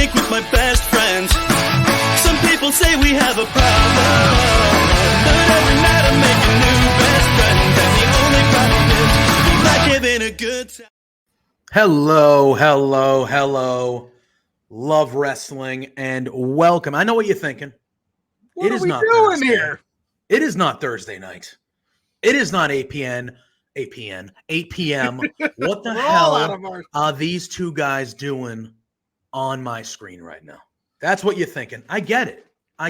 drink with my best friends. Some people say we have a problem, but every night I make a new best friend. And the only problem is we like having a good time. Hello. Love wrestling and welcome. I know what you're thinking. What are we doing here? It is not Thursday night. It is not 8 p.m. What the hell are these two guys doing on my screen right now? That's what you're thinking. I get it. But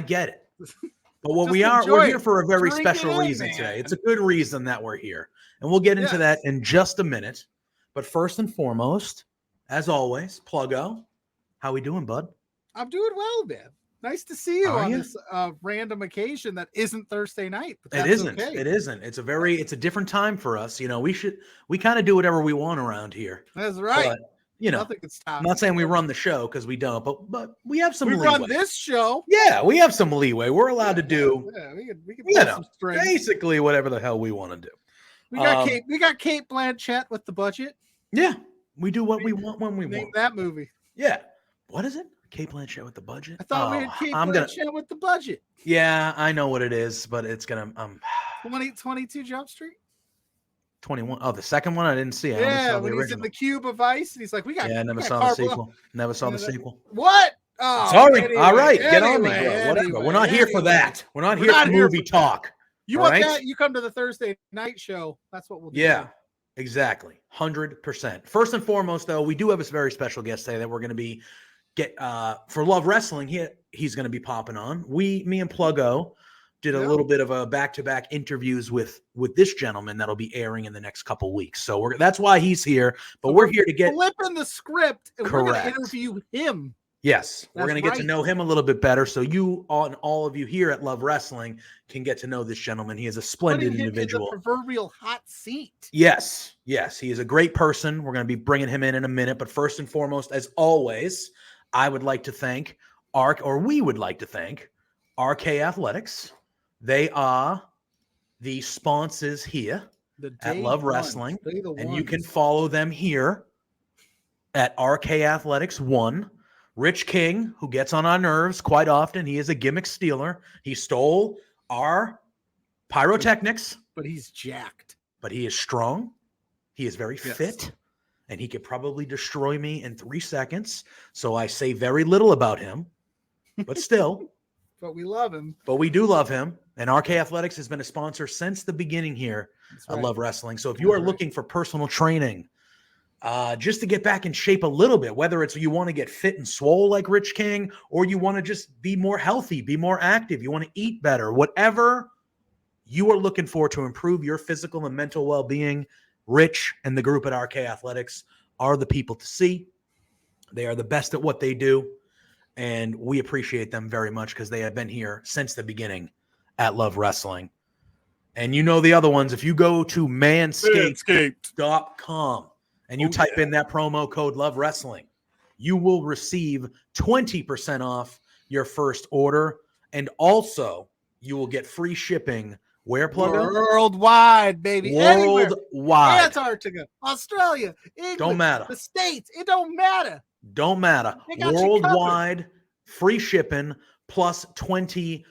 what we're here for a very special reason today. It's a good reason that we're here. And we'll get into that in just a minute. But first and foremost, as always, Pluggo, how we doing, bud? I'm doing well, man. Nice to see you on this random occasion that isn't Thursday night. But It isn't. It's a different time for us. You know, we kind of do whatever we want around here. That's right. But, you know, I'm not saying we run the show because we don't, but we have some leeway. We run this show. Yeah, we have some leeway. We're allowed to do we can pull some strings. Basically whatever the hell we want to do. We got Kate Blanchett with the budget. Yeah, we do what we want when we Name want. that movie. Yeah. What is it? Kate Blanchett with the budget? I thought we had Kate Blanchett with the budget. Yeah, I know what it is, but it's gonna 22 Jump Street. 21. Oh, the second one I didn't see. Yeah, when he's in the cube of ice, and he's like, I never saw the sequel. Never saw the sequel. What? Oh, sorry. Anyway, all right, get on me, bro. Whatever. Anyway, we're not here for that. We're not here for movie talk. You want that? You come to the Thursday night show. That's what we'll do. Yeah. Exactly. 100%. First and foremost, though, we do have a very special guest today that we're going to be for Love Wrestling. He's going to be popping on. Me and Pluggo did a little bit of a back-to-back interviews with this gentleman that'll be airing in the next couple weeks. So that's why he's here. But we're here to get flipping the script and we're going to interview him. Yes, we're going to get to know him a little bit better. So you and all of you here at Love Wrestling can get to know this gentleman. He is a splendid individual. The proverbial hot seat. Yes. He is a great person. We're going to be bringing him in a minute. But first and foremost, as always, we would like to thank RK Athletics. They are the sponsors here at Love Wrestling. And you can follow them here at RK Athletics 1. Rich King, who gets on our nerves quite often. He is a gimmick stealer. He stole our pyrotechnics. But he's jacked. But he is strong. He is very fit. And he could probably destroy me in 3 seconds. So I say very little about him. But still. But we love him. But we do love him. And RK Athletics has been a sponsor since the beginning here at Love Wrestling. So if you are looking for personal training, just to get back in shape a little bit, whether it's you want to get fit and swole like Rich King, or you want to just be more healthy, be more active, you want to eat better, whatever you are looking for to improve your physical and mental well-being, Rich and the group at RK Athletics are the people to see. They are the best at what they do, and we appreciate them very much because they have been here since the beginning at Love Wrestling. And you know the other ones, if you go to manscaped.com, and you type in that promo code Love Wrestling, you will receive 20% off your first order. And also, you will get free shipping. Where, Pluggo? Worldwide, baby. Worldwide. Anywhere. Antarctica, Australia, England, don't matter. The States. It don't matter. Don't matter. Worldwide, free shipping, plus 20%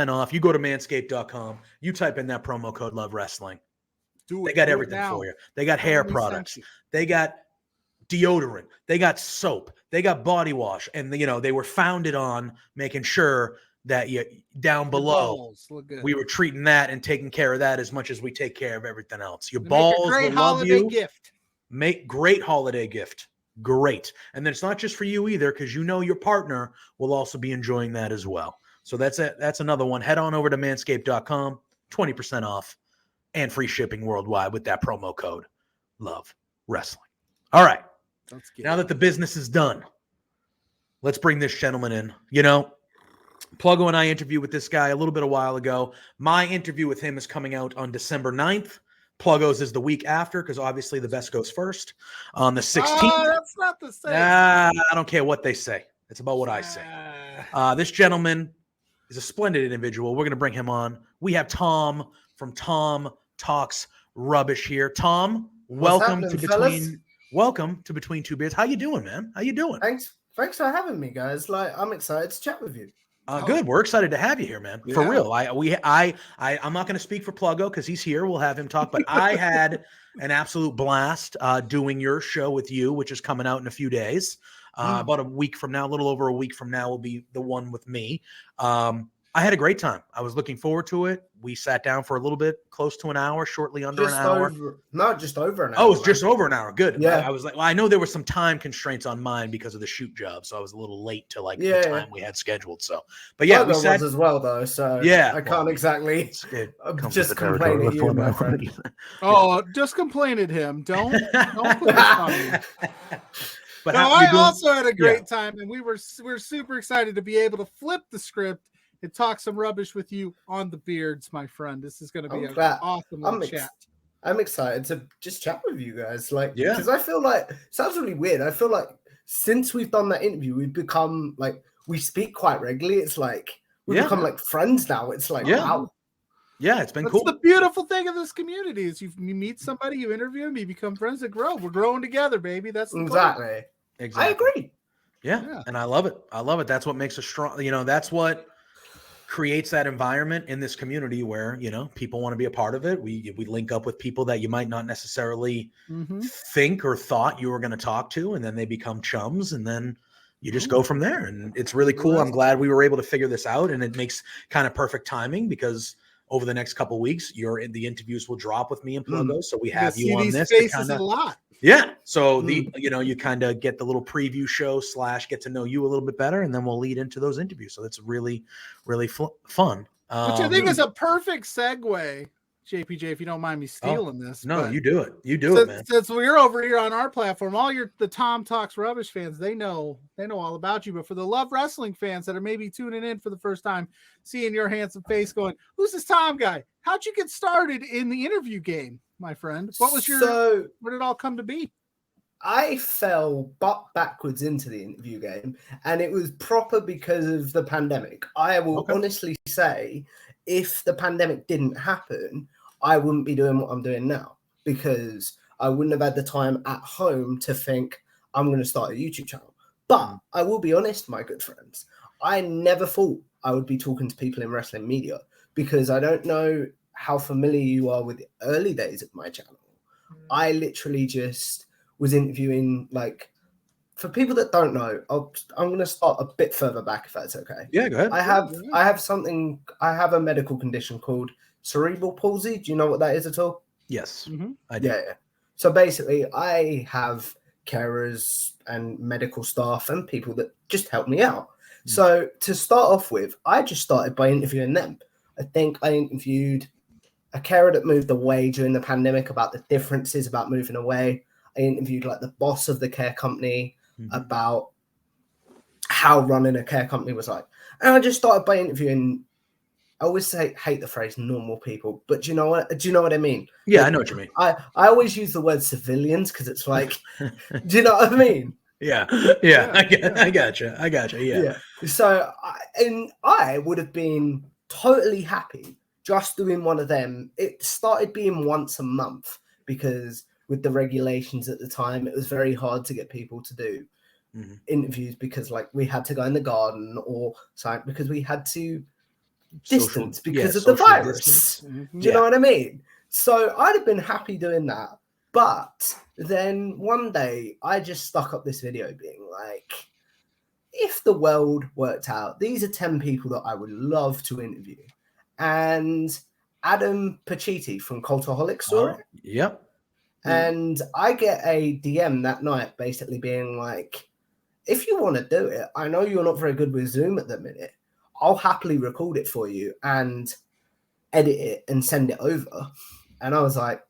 off. You go to manscaped.com. You type in that promo code Love Wrestling. They got everything for you. They got hair products. They got deodorant. They got soap. They got body wash. And, they were founded on making sure that you down below, we were treating that and taking care of that as much as we take care of everything else. Your balls will love you. Make great holiday gift. Great. And then it's not just for you either, because your partner will also be enjoying that as well. So that's another one. Head on over to manscaped.com, 20% off. And free shipping worldwide with that promo code Love Wrestling. All right. Now that the business is done, let's bring this gentleman in. Pluggo and I interviewed with this guy a little bit a while ago. My interview with him is coming out on December 9th. Pluggo's is the week after because obviously the best goes first. On the 16th. Oh, that's not the same. I don't care what they say. It's about what I say. This gentleman is a splendid individual. We're going to bring him on. We have Tom from Tom Talks Rubbish here. Tom, welcome to Between Two Beers. How you doing, man? How you doing? Thanks for having me, guys. Like, I'm excited to chat with you. Good. We're excited to have you here, man. For real. I'm not going to speak for Pluggo because he's here. We'll have him talk. But I had an absolute blast doing your show with you, which is coming out in a few days. About a week from now, a little over a week from now, will be the one with me. I had a great time. I was looking forward to it. We sat down for a little bit, close to an hour, shortly under an hour. Just over an hour. Oh, it's just over an hour. Good. Yeah. I was like, well, I know there were some time constraints on mine because of the shoot job, so I was a little late to the time we had scheduled. So, but yeah, we sat as well though. So I can't exactly just complain at you, my friend. Just complain at him. Don't put this on me. But I also had a great time, and we're super excited to be able to flip the script and talk some rubbish with you on the beards, my friend. This is going to be an awesome chat. I'm excited to just chat with you guys, because I feel like it sounds really weird. I feel like since we've done that interview, we've become we speak quite regularly. It's like we become like friends now. It's like wow. Yeah, it's been cool. That's the beautiful thing of this community is you meet somebody, you interview them, you become friends that grow. We're growing together, baby. That's exactly. I agree. Yeah, and I love it. That's what makes us strong. That's what creates that environment in this community where people want to be a part of it. We link up with people that you might not necessarily think or thought you were going to talk to, and then they become chums, and then you just go from there. And it's really cool. I'm glad we were able to figure this out, and it makes kind of perfect timing because over the next couple of weeks, the interviews will drop with me and Pluggo, so we have you on this. Faces a lot. Yeah. So you kind of get the little preview show / get to know you a little bit better, and then we'll lead into those interviews. So it's really, really fun. Which I think is a perfect segue, JPJ, if you don't mind me stealing this. No, you do it. You do it, man. Since we're over here on our platform, all the Tom Talks Rubbish fans, they know all about you. But for the Love Wrestling fans that are maybe tuning in for the first time, seeing your handsome face going, who's this Tom guy? How'd you get started in the interview game, my friend? What was where did it all come to be? I fell butt backwards into the interview game, and it was proper because of the pandemic. I will honestly say, if the pandemic didn't happen, I wouldn't be doing what I'm doing now, because I wouldn't have had the time at home to think I'm going to start a YouTube channel. But I will be honest, my good friends, I never thought I would be talking to people in wrestling media, because I don't know how familiar you are with the early days of my channel. I literally just was interviewing, for people that don't know, I'm going to start a bit further back if that's okay. Yeah, go ahead. I have a medical condition called cerebral palsy. Do you know what that is at all? Yes, I do. Yeah. So basically, I have carers and medical staff and people that just help me out. So to start off with, I just started by interviewing them. I think I interviewed a carer that moved away during the pandemic about the differences about moving away. I interviewed the boss of the care company about how running a care company was like. And I just started by interviewing, I always hate the phrase normal people, but do you know what I mean? Yeah, I know what you mean. I always use the word civilians because it's do you know what I mean? Yeah. I gotcha. Yeah. So I would have been totally happy just doing one of them. It started being once a month because with the regulations at the time, it was very hard to get people to do interviews because we had to go in the garden or something because we had to distance because of the virus. Do you know what I mean? So I'd have been happy doing that. But then one day I just stuck up this video being if the world worked out, these are 10 people that I would love to interview. And Adam Pacitti from Cultaholic saw it. Yep. And I get a DM that night basically being if you want to do it, I know you're not very good with Zoom at the minute. I'll happily record it for you and edit it and send it over. And I was like,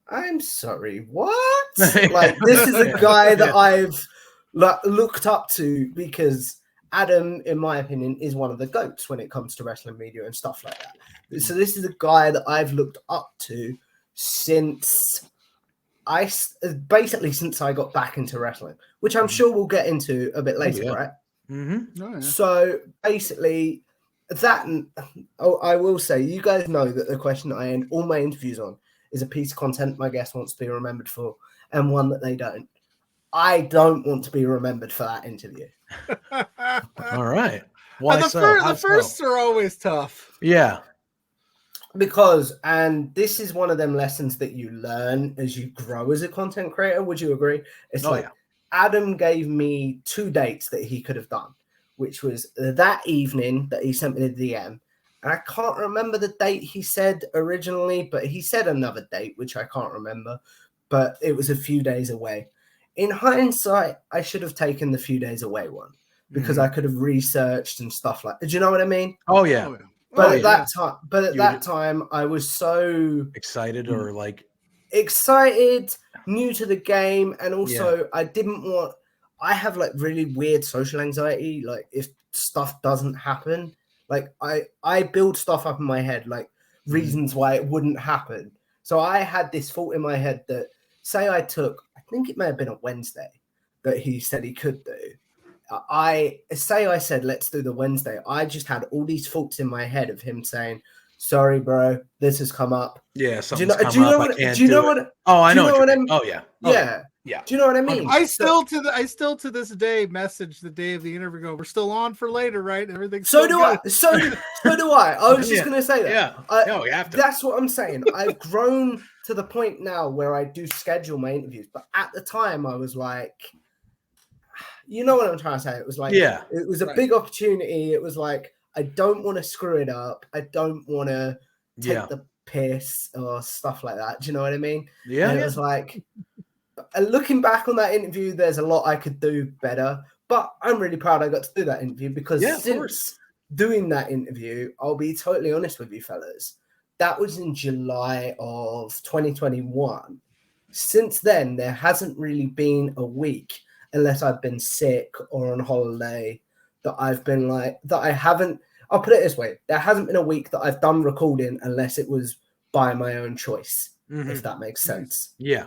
I'm sorry, what? This is a guy that I've looked up to because Adam, in my opinion, is one of the GOATs when it comes to wrestling media and stuff like that. So this is a guy that I've looked up to since I got back into wrestling, which I'm sure we'll get into a bit later, right? Mm-hmm. Oh, yeah. So basically, I will say, you guys know that the question I end all my interviews on is a piece of content my guest wants to be remembered for and one that they don't. I don't want to be remembered for that interview. All right. Why the so? the firsts are always tough. Yeah. Because, and this is one of them lessons that you learn as you grow as a content creator. Would you agree? It's Adam gave me 2 dates that he could have done, which was that evening that he sent me the DM. And I can't remember the date he said originally, but he said another date, which I can't remember, but it was a few days away. In hindsight, I should have taken the few days away one because I could have researched and stuff like that. Do you know what I mean? Oh, yeah. But that time, I was so excited or like excited, new to the game, and also I didn't want. I have like really weird social anxiety. Like if stuff doesn't happen, like I build stuff up in my head, like reasons why it wouldn't happen. So I had this thought in my head that say I think it may have been a Wednesday that he said he could do. I said, let's do the Wednesday. I just had all these thoughts in my head of him saying, sorry, bro, this has come up. Yeah. Do you know what I mean? Oh, yeah. Yeah. Do you know what I mean? I still to this day message the day of the interview go, we're still on for later, right? Everything's so do I. So do I. I was just gonna say that. Yeah. You have to. That's what I'm saying. I've grown to the point now where I do schedule my interviews, but at the time I was like, you know what I'm trying to say? It was like, it was a big opportunity. It was like, I don't want to screw it up. I don't want to take the piss or stuff like that. Do you know what I mean? Yeah. And it was like, looking back on that interview, there's a lot I could do better, but I'm really proud I got to do that interview because since doing that interview, I'll be totally honest with you fellas, that was in July of 2021. Since then, there hasn't really been a week, unless I've been sick or on holiday, that I've been like, that I haven't, I'll put it this way, there hasn't been a week that I've done recording unless it was by my own choice, if that makes sense. Yeah.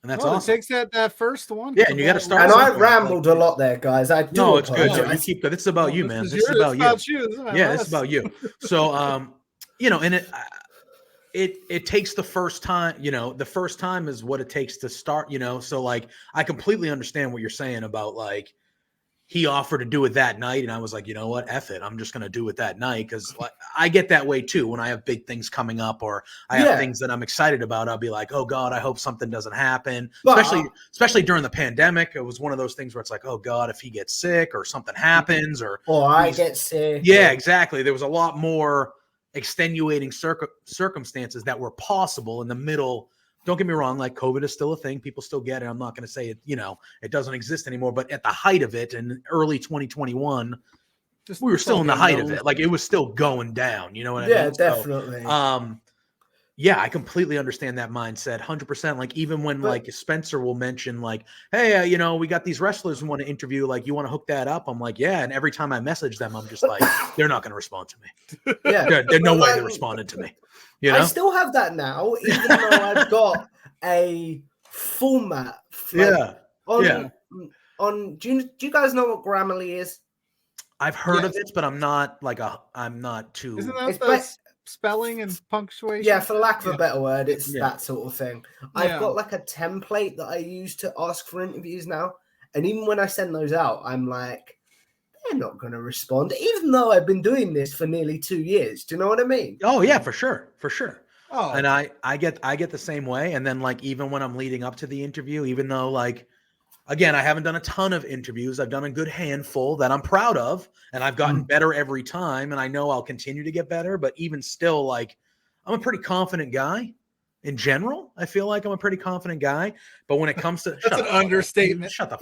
And that's awesome. It takes that first one. Yeah, and you got to start. And I rambled a lot there, this is about you, man. This is about you. Yeah, this is about you. So, and it takes the first time. The first time is what it takes to start. So like I completely understand what you're saying about like he offered to do it that night, and I was like, you know what, F it, I'm just gonna do it that night because like, I get that way too when I have big things coming up or I have things that I'm excited about. I'll be like, oh God, I hope something doesn't happen. Especially during the pandemic, it was one of those things where it's like, oh God, if he gets sick or something happens or I get sick. Yeah, exactly. There was a lot more extenuating circumstances that were possible in the middle. Don't get me wrong, like COVID is still a thing. People still get it. I'm not going to say it, it doesn't exist anymore. But at the height of it in early 2021, we were still in the height of it. Like it was still going down. You know what I mean? Yeah, definitely. So, I completely understand that mindset. 100%. Like even when like Spencer will mention like, hey, we got these wrestlers we want to interview. Like you want to hook that up? I'm like, yeah. And every time I message them, I'm just like, they're not going to respond to me. Yeah. There's no way they responded to me. I still have that now, even though I've got a format. On do you guys know what Grammarly is? I've heard of it, but I'm not too. Isn't that spelling and punctuation? Yeah, for lack of a better word, it's that sort of thing. I've got like a template that I use to ask for interviews now, and even when I send those out, I'm like, they're not going to respond, even though I've been doing this for nearly 2 years. Do you know what I mean? Oh yeah, for sure. Oh, and I get the same way. And then like even when I'm leading up to the interview, even though like again I haven't done a ton of interviews, I've done a good handful that I'm proud of, and I've gotten better every time, and I know I'll continue to get better. But even still, like I'm a pretty confident guy. In general, I feel like I'm a pretty confident guy, but when it comes to that's an understatement. Shut the.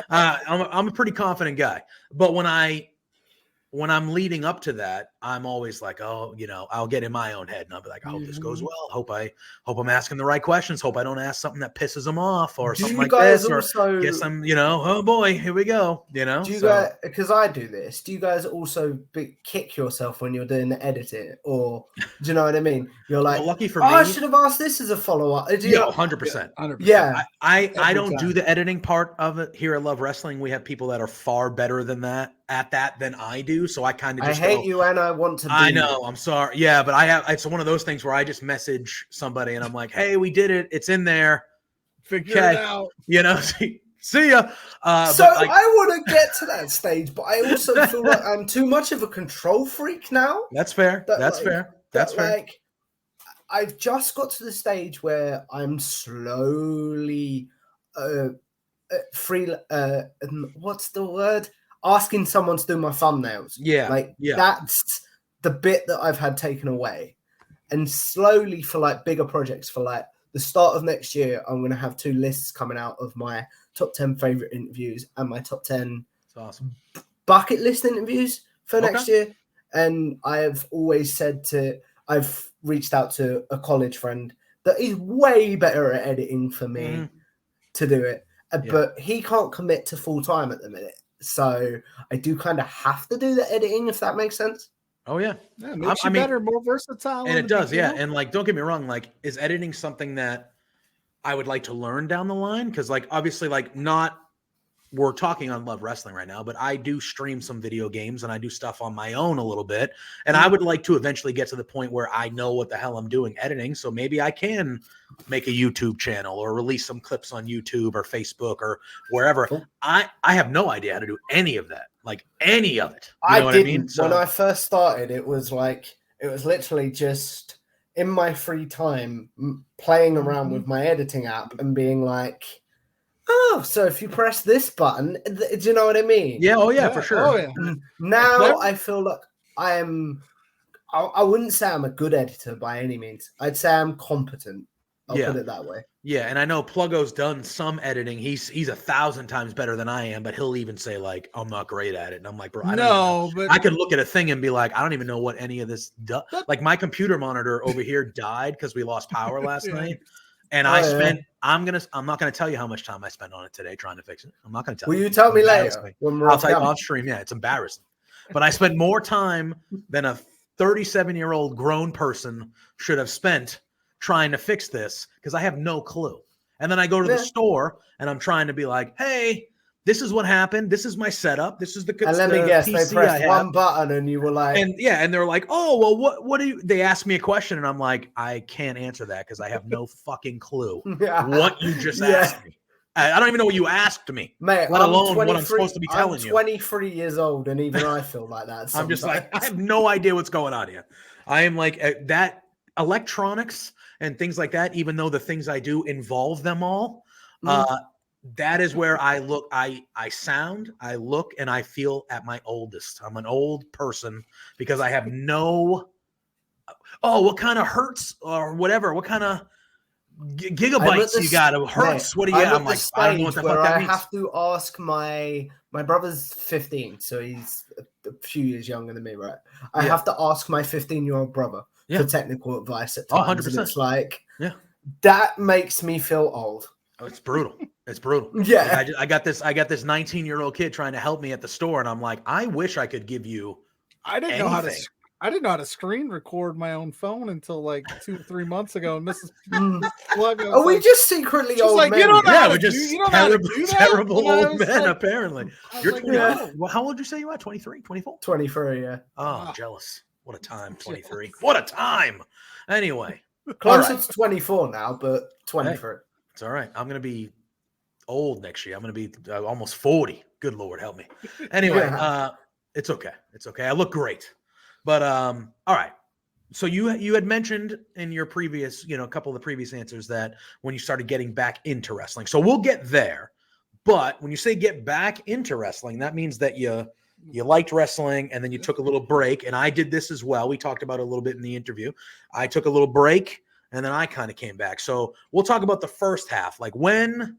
I'm a pretty confident guy, but when I'm leading up to that, I'm always like, oh, I'll get in my own head and I'll be like, I hope this goes well. Hope I'm asking the right questions. Hope I don't ask something that pisses them off or something like this. Or guess I'm, oh boy, here we go. Do you guys, because I do this, do you guys also kick yourself when you're doing the editing, or do you know what I mean? You're like, lucky for me, I should have asked this as a follow-up. 100%. Yeah. I don't do the editing part of it here at Love Wrestling. We have people that are far better than that than I do. So I kind of just hate you and I want to. I know. I'm sorry. Yeah, but it's one of those things where I just message somebody and I'm like, hey, we did it. It's in there. Figure it out. You know, see ya. So I want to get to that stage, but I also feel like I'm too much of a control freak now. That's fair. That's fair. That's fair. Like, I've just got to the stage where I'm slowly what's the word? Asking someone to do my thumbnails. That's the bit that I've had taken away. And slowly for like bigger projects, for like the start of next year, I'm going to have 2 lists coming out of my top 10 favorite interviews and my top 10 bucket list interviews for next year. And I've always said I've reached out to a college friend that is way better at editing for me to do it. But he can't commit to full time at the minute. So I do kind of have to do the editing, if that makes sense. Oh, yeah. Makes you better, more versatile. And it does, yeah. And like, don't get me wrong, like, is editing something that I would like to learn down the line? Because like, obviously, like, we're talking on Love Wrestling right now, but I do stream some video games and I do stuff on my own a little bit. And I would like to eventually get to the point where I know what the hell I'm doing editing. So maybe I can make a YouTube channel or release some clips on YouTube or Facebook or wherever. Cool. I have no idea how to do any of that, like any of it. You know what I mean? So, when I first started, it was literally just in my free time playing around with my editing app and being like, oh, so if you press this button, do you know what I mean? Yeah. Oh, yeah, for sure. Oh, yeah. Now I feel like I wouldn't say I'm a good editor by any means. I'd say I'm competent. I'll put it that way. Yeah, and I know Pluggo's done some editing. He's 1,000 times better than I am, but he'll even say like, I'm not great at it. And I'm like, bro, I could look at a thing and be like, I don't even know what any of this does. Like my computer monitor over here died because we lost power last night. And I'm not gonna tell you how much time I spent on it today trying to fix it. I'm not gonna tell you. Will you tell me later? I'll tell you off stream. Yeah, it's embarrassing. But I spent more time than a 37-year-old grown person should have spent trying to fix this because I have no clue. And then I go to the store and I'm trying to be like, hey, this is what happened. This is my setup. This is the and let me guess, PC they pressed one button and you were like, and they're like, oh, well, what do you? They asked me a question and I'm like, I can't answer that because I have no fucking clue what you just asked me. I don't even know what you asked me, mate. Let alone what I'm supposed to be telling you. I'm 23 years old and even I feel like that. Sometimes. I'm just like, I have no idea what's going on here. I am like that electronics and things like that. Even though the things I do involve them all. That is where I look, I sound, I look, and I feel at my oldest. I'm an old person because I have no, what kind of hertz or whatever, what kind of gigabytes you got of hertz? What do you got? I'm like, I don't know what the fuck that means. I have to ask my brother's 15, so he's a few years younger than me, right? I have to ask my 15-year-old brother for technical advice at times. 100%. It's like, that makes me feel old. Oh, it's brutal. It's brutal. Yeah. Like I got this 19-year-old kid trying to help me at the store, and I'm like, I wish I could give you. I didn't know how to screen record my own phone until like 2 or 3 months ago. And Mrs. Pluggo, are we just secretly old men? We're just terrible old men, apparently. You're 20. Well, how old did you say you are? 23, 24? 23, yeah. Oh, jealous. What a time, 23. What a time. Anyway. Closer to 24 now, but 23. Hey, it's all right. I'm going to be old next year. I'm going to be almost 40. Good Lord, help me. Anyway, it's okay. It's okay. I look great. But all right. So you had mentioned in your previous, a couple of the previous answers that when you started getting back into wrestling. So we'll get there. But when you say get back into wrestling, that means that you liked wrestling and then you took a little break. And I did this as well. We talked about it a little bit in the interview. I took a little break and then I kind of came back. So we'll talk about the first half. Like when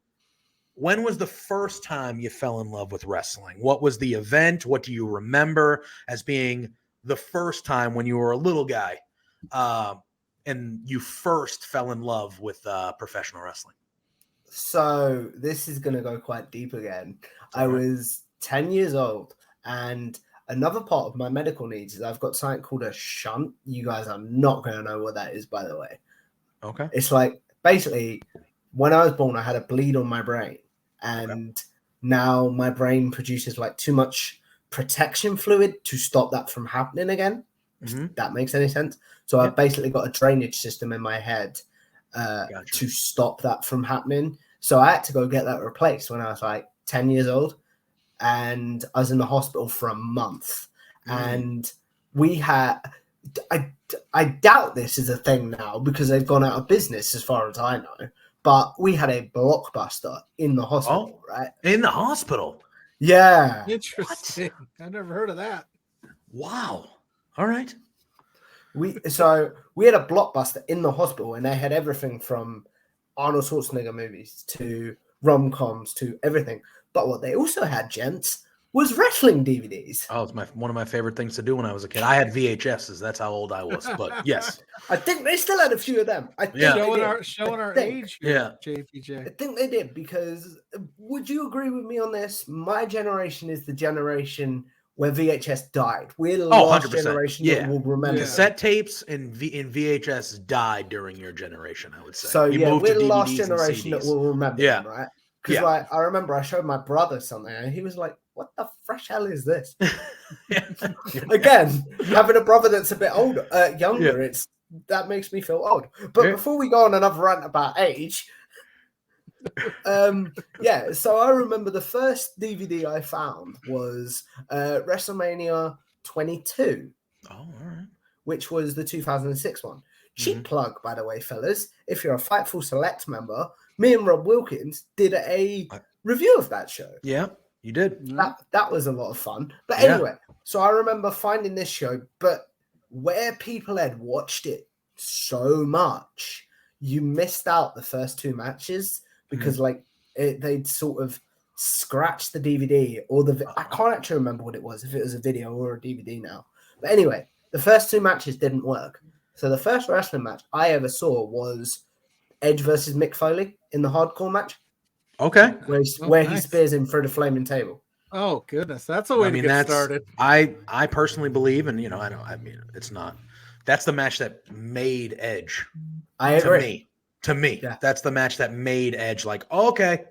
was the first time you fell in love with wrestling? What was the event? What do you remember as being the first time when you were a little guy and you first fell in love with professional wrestling? So this is going to go quite deep again. I was 10 years old, and another part of my medical needs is I've got something called a shunt. You guys are not going to know what that is, by the way. Okay. It's like, basically, when I was born, I had a bleed on my brain, and now my brain produces like too much protection fluid to stop that from happening again. If that makes any sense. So I've basically got a drainage system in my head to stop that from happening. So I had to go get that replaced when I was like 10 years old. And I was in the hospital for a month. And we had, I doubt this is a thing now because they've gone out of business as far as I know. But we had a Blockbuster in the hospital, right? In the hospital? Yeah. Interesting. I've never heard of that. Wow. All right. We had a Blockbuster in the hospital, and they had everything from Arnold Schwarzenegger movies to rom-coms to everything. But what they also had, gents, was wrestling DVDs. Oh, it's one of my favorite things to do when I was a kid. I had VHSs. That's how old I was. But yes. I think they still had a few of them. Showing our age here, JPJ. I think they did, because would you agree with me on this? My generation is the generation where VHS died. We're the last 100%. generation that will remember. Cassette tapes and VHS died during your generation, I would say. So we're the last generation that will remember them, right? Because like I remember I showed my brother something and he was like, "What the fresh hell is this?" Again, having a brother that's a bit older, younger, that makes me feel old. But before we go on another rant about age, so I remember the first DVD I found was WrestleMania 22. Oh, all right. Which was the 2006 one. Cheap plug, by the way, fellas. If you're a Fightful Select member, me and Rob Wilkins did a review of that show. Yeah, you did. That was a lot of fun. But anyway, so I remember finding this show, but where people had watched it so much, you missed out the first two matches because they'd sort of scratched the DVD or I can't actually remember what it was, if it was a video or a DVD now. But anyway, the first two matches didn't work. So the first wrestling match I ever saw was Edge versus Mick Foley in the hardcore match. Okay. Where he spears him through the flaming table. Oh, goodness. That's a way to get started. I personally believe, and it's not. That's the match that made Edge. I agree. To me, that's the match that made Edge like, okay,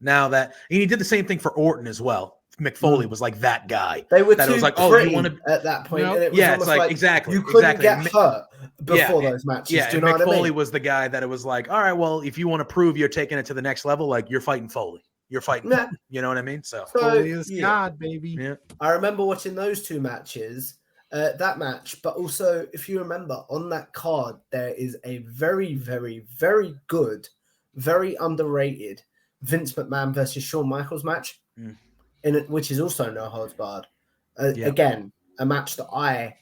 now that, and he did the same thing for Orton as well. Mick Foley was like that guy. They were that too was like, pretty you want to at that point. Nope. And it was it's like exactly. You couldn't get hurt before those matches. Yeah, do you know Mick what I mean? Foley was the guy that it was like, all right, well, if you want to prove you're taking it to the next level, like you're fighting Foley. You're fighting. You know what I mean? So Foley is God, baby. Yeah. I remember watching those two matches, that match, but also if you remember on that card, there is a very, very, very good, very underrated Vince McMahon versus Shawn Michaels match. Which is also no holds barred. Again, a match that I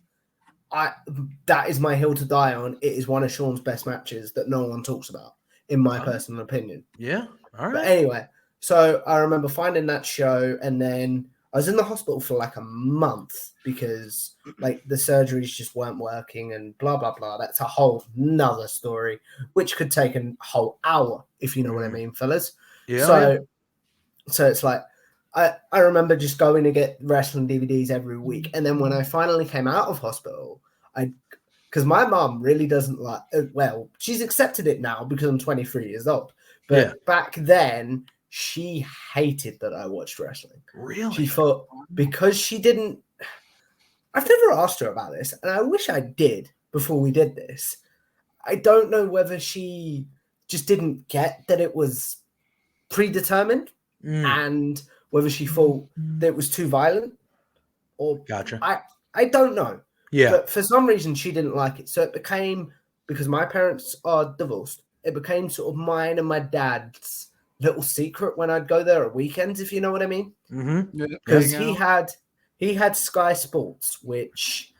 that is my hill to die on. It is one of Shawn's best matches that no one talks about, in my personal opinion. Yeah. All right. But anyway, so I remember finding that show, and then I was in the hospital for like a month because like the surgeries just weren't working and blah blah blah. That's a whole nother story, which could take a whole hour if you know what I mean, fellas. Yeah. So it's like. I remember just going to get wrestling DVDs every week. And then when I finally came out of hospital, because my mom really doesn't like, she's accepted it now because I'm 23 years old. But back then, she hated that I watched wrestling. Really? She thought, because she didn't, I've never asked her about this, and I wish I did before we did this. I don't know whether she just didn't get that it was predetermined and whether she thought that it was too violent or gotcha. I don't know. Yeah. But for some reason she didn't like it. So it became, because my parents are divorced, it became sort of mine and my dad's little secret when I'd go there at weekends, if you know what I mean. Because he had Sky Sports, which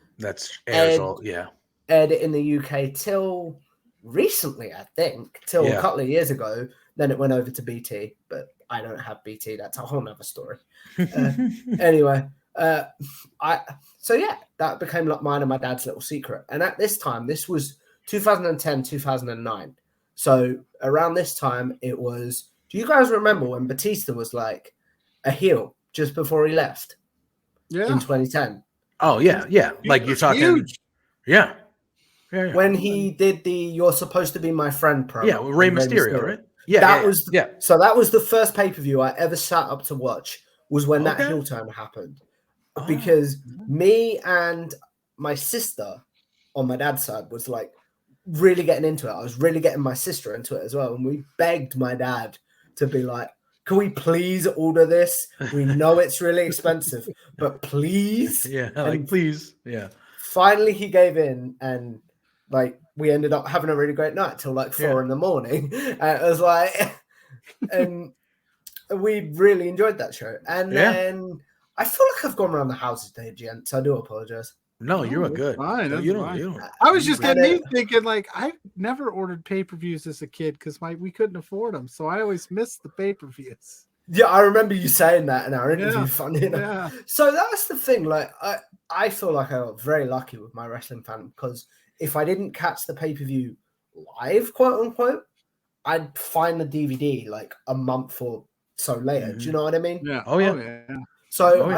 aired it in the UK till recently, I think, till a couple of years ago. Then it went over to BT, but I don't have BT. That's a whole nother story. Anyway, that became like mine and my dad's little secret. And at this time, this was 2010, 2009. So around this time, it was. Do you guys remember when Batista was like a heel just before he left? Yeah. In 2010. Oh yeah. Like you're talking. Huge. Yeah. When he did the "You're Supposed to Be My Friend" promo. Yeah, with Rey Mysterio, right? So that was the first pay-per-view I ever sat up to watch, was when that heel turn happened. Because me and my sister on my dad's side was like really getting into it. I was really getting my sister into it as well. And we begged my dad to be like, can we please order this? We know it's really expensive, but please. Yeah, like please. Yeah. Finally, he gave in, and like we ended up having a really great night till like 4 a.m. It was like, and we really enjoyed that show. And then I feel like I've gone around the houses today, gents. I do apologize. No, you were good. Fine, no, you don't. I was just getting me thinking, like, I never ordered pay-per-views as a kid because we couldn't afford them, so I always missed the pay-per-views. Yeah, I remember you saying that in our interview. Funny enough. Yeah. So that's the thing. Like, I feel like I got very lucky with my wrestling fan, because if I didn't catch the pay-per-view live, quote unquote, I'd find the DVD like a month or so later. Do you know what I mean? Yeah. Oh yeah. So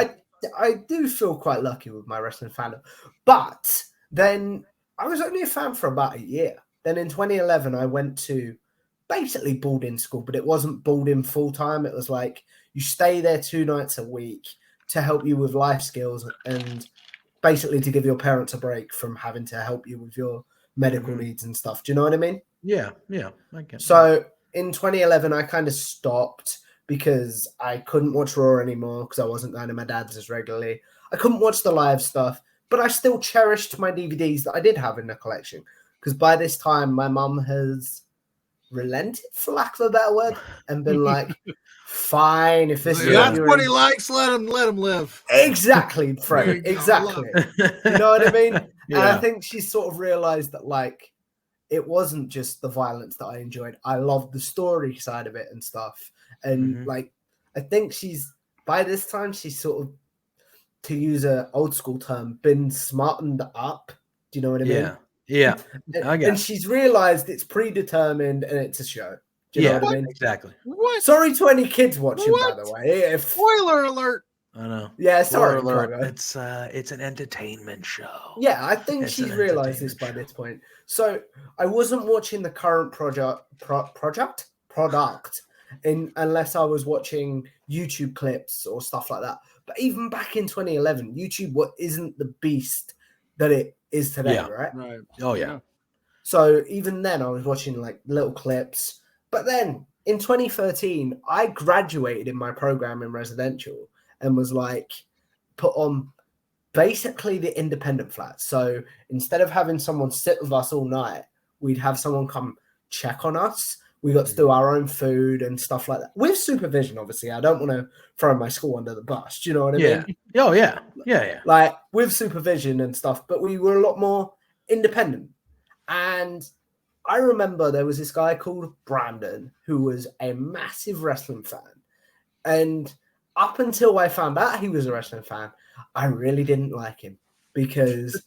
I do feel quite lucky with my wrestling fandom. But then I was only a fan for about a year. Then in 2011, I went to basically boarding school, but it wasn't boarding full time. It was like you stay there 2 nights a week to help you with life skills and basically to give your parents a break from having to help you with your medical needs and stuff. Do you know what I mean? Yeah. So in 2011, I kind of stopped because I couldn't watch Raw anymore because I wasn't going to my dad's as regularly. I couldn't watch the live stuff, but I still cherished my DVDs that I did have in the collection, because by this time my mum has relented, for lack of a better word, and been like, fine, if this is that's what he likes, let him live. Exactly, Fred. Exactly. You know what I mean? Yeah. And I think she sort of realized that, like, it wasn't just the violence that I enjoyed. I loved the story side of it and stuff. And like, I think by this time she's sort of, to use an old school term, been smartened up. Do you know what I mean? Yeah. And she's realized it's predetermined and it's a show. Do you know what I mean? Exactly. What? Sorry to any kids watching, by the way. Spoiler alert. I know. Yeah, sorry. Alert. It's an entertainment show. Yeah, I think she's realized this by this point. So I wasn't watching the current product unless I was watching YouTube clips or stuff like that. But even back in 2011, YouTube isn't the beast that it is today, right? Oh yeah. So even then, I was watching like little clips. But then in 2013, I graduated in my program in residential and was like put on basically the independent flats. So instead of having someone sit with us all night, we'd have someone come check on us. We got to do our own food and stuff like that with supervision. Obviously, I don't want to throw my school under the bus. Do you know what I mean? Oh yeah. Like with supervision and stuff, but we were a lot more independent. And I remember there was this guy called Brandon who was a massive wrestling fan. And up until I found out he was a wrestling fan, I really didn't like him because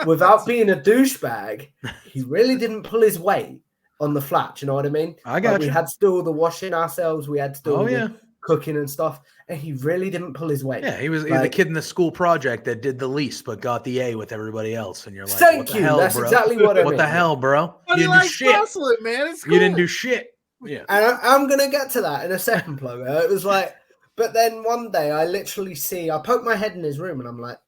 without being a douchebag, he really didn't pull his weight on the flat. You know what I mean? I got you. We had to do all the washing ourselves. We had to do all the cooking and stuff. And he really didn't pull his weight. Yeah, he was the kid in the school project that did the least but got the A with everybody else. And you're like, thank what the you. Hell, That's bro? exactly what I mean. What the hell, bro? But You didn't do shit. Wrestling, man. It's cool. You didn't do shit. Yeah. And I'm going to get to that in a second, Pluggo. It was like, but then one day I poke my head in his room and I'm like,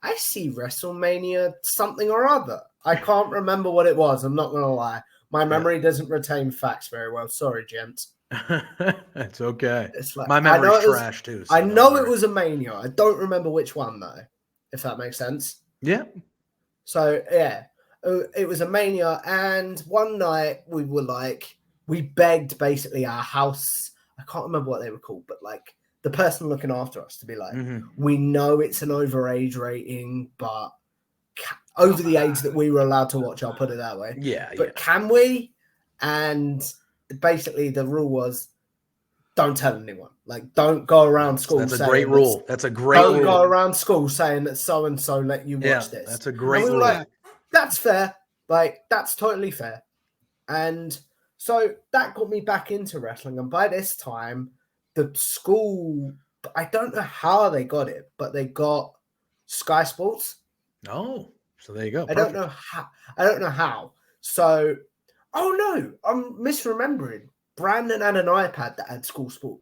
I see WrestleMania something or other. I can't remember what it was. I'm not going to lie. My memory doesn't retain facts very well. Sorry, gents. It's okay. It's like, my memory's trash too. So I know it was a Mania. I don't remember which one though, if that makes sense. Yeah. So yeah, it was a Mania, and one night we begged basically our house. I can't remember what they were called, but like the person looking after us to be like, we know it's an overage rating, but over the age that we were allowed to watch, I'll put it that way. Yeah. But can we? And basically the rule was, don't tell anyone. Like, don't go around school. That's a great rule. That's a great rule. Don't go around school saying that so and so let you watch this. That's a great rule. Like, that's fair. Like, that's totally fair. And so that got me back into wrestling. And by this time, the school, I don't know how they got it, but they got Sky Sports. Oh, so there you go. I don't know how. So, oh no, I'm misremembering. Brandon had an iPad that had school sport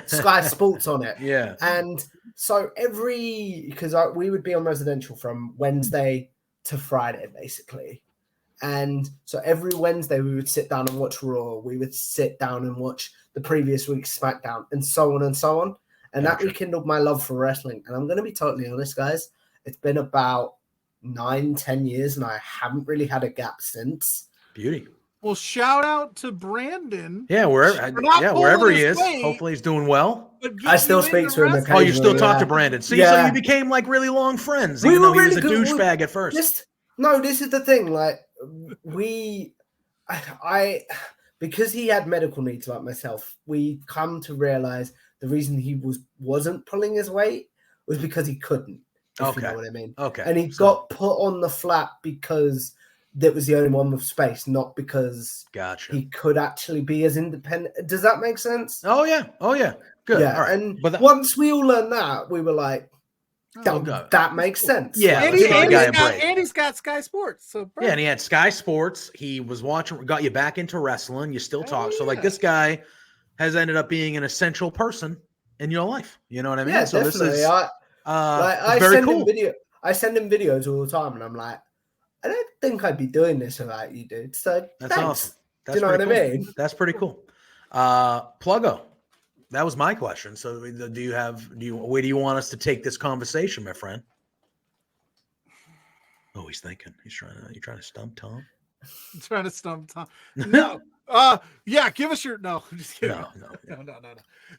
Sky Sports on it. Yeah. And so because we would be on residential from Wednesday to Friday, basically. And so every Wednesday we would sit down and watch Raw. We would sit down and watch the previous week's SmackDown, and so on and so on. And that rekindled my love for wrestling. And I'm going to be totally honest, guys. It's been about 9-10 years, and I haven't really had a gap since. Beauty. Well, shout out to Brandon. Yeah, wherever he is. Hopefully he's doing well. I still speak to him occasionally. Oh, you still talk to Brandon. See, so you became like really long friends, even though he was a douchebag at first. This is the thing. Like I because he had medical needs like myself, we come to realize the reason he wasn't pulling his weight was because he couldn't. If you know what I mean. Okay. And he got put on the flat because that was the only one with space, not because he could actually be as independent. Does that make sense? Oh yeah. Good. Yeah. All right. And once we all learned that, we were like, that makes sense. Yeah. Andy's got Sky Sports. So yeah, and he had Sky Sports. He was got you back into wrestling. You still talk. So like this guy has ended up being an essential person in your life. You know what I mean? Yeah, so definitely. This is I very send cool. I send him videos all the time, and I'm like, I don't think I'd be doing this without you, dude. So that's thanks. awesome. Do you know what I mean? That's pretty cool. Pluggo, that was my question. So where do you want us to take this conversation, my friend? Oh, he's thinking. You trying to stump Tom? I'm trying to stump Tom. No. Yeah, give us your just kidding.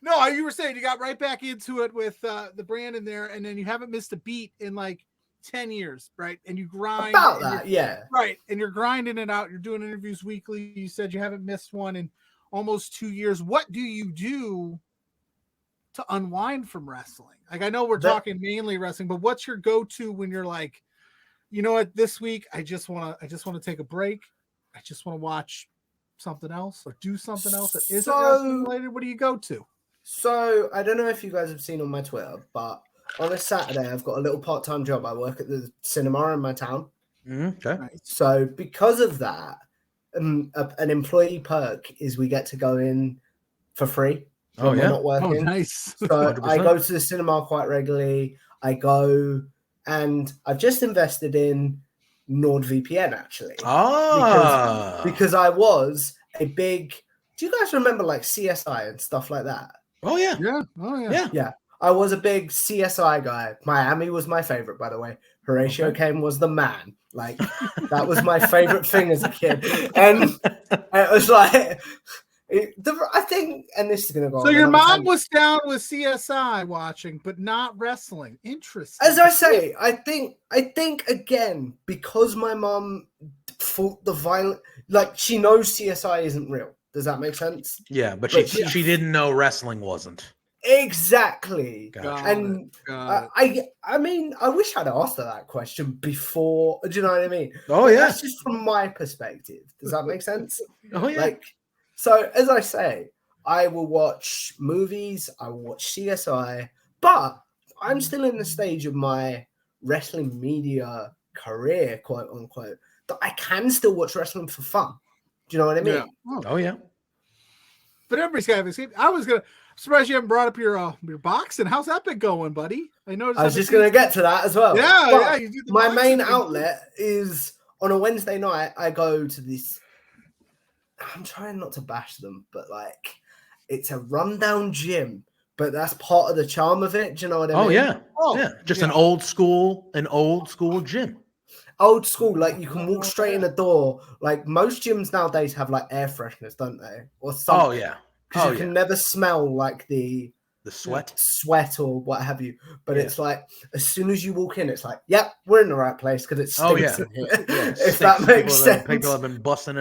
No, you were saying you got right back into it with the Brandon there, and then you haven't missed a beat in like 10 years, right? And you grind about that, yeah. Right. And you're grinding it out. You're doing interviews weekly. You said you haven't missed one in almost 2 years. What do you do to unwind from wrestling? Like, I know we're talking mainly wrestling, but what's your go-to when you're like, you know what, this week I just want to take a break. I just want to watch something else or do something else that isn't wrestling related. What do you go to? So I don't know if you guys have seen on my Twitter, but on a Saturday I've got a little part-time job. I work at the cinema in my town. Okay. So because of that, an employee perk is we get to go in for free. We're not working. Oh, nice. So 100%. I go to the cinema quite regularly. I go, and I've just invested in NordVPN actually. Because I was a big. Do you guys remember like CSI and stuff like that? Oh yeah. Yeah. I was a big CSI guy. Miami was my favorite, by the way. Horatio Kane was the man. Like that was my favorite thing as a kid, and it was like. I think, and this is going to go. So your mom was down with CSI watching, but not wrestling. Interesting. As I say, I think again, because my mom fought the violent, like she knows CSI isn't real. Does that make sense? Yeah, but she didn't know wrestling wasn't. Exactly. Gotcha. And I mean, I wish I'd asked her that question before. Do you know what I mean? Oh yeah. That's just from my perspective. Does that make sense? Oh yeah. So, as I say, I will watch movies, I will watch CSI, but I'm still in the stage of my wrestling media career, quote unquote, that I can still watch wrestling for fun. Do you know what I mean? Yeah. Oh, yeah. But everybody's got to escape. I'm surprised you haven't brought up your boxing. How's that been going, buddy? I noticed. I was just going to get to that as well. Yeah. My main outlet is on a Wednesday night, I go to this. I'm trying not to bash them, but like it's a rundown gym, but that's part of the charm of it. Do you know what I mean? Yeah. Just an old school gym. Old school, like you can walk straight in the door. Like most gyms nowadays have like air fresheners, don't they? Or something. Oh yeah. Because you can never smell like the sweat or what have you. But it's like as soon as you walk in, it's like, yep, we're in the right place because it stinks in here. If that makes sense. People have been busting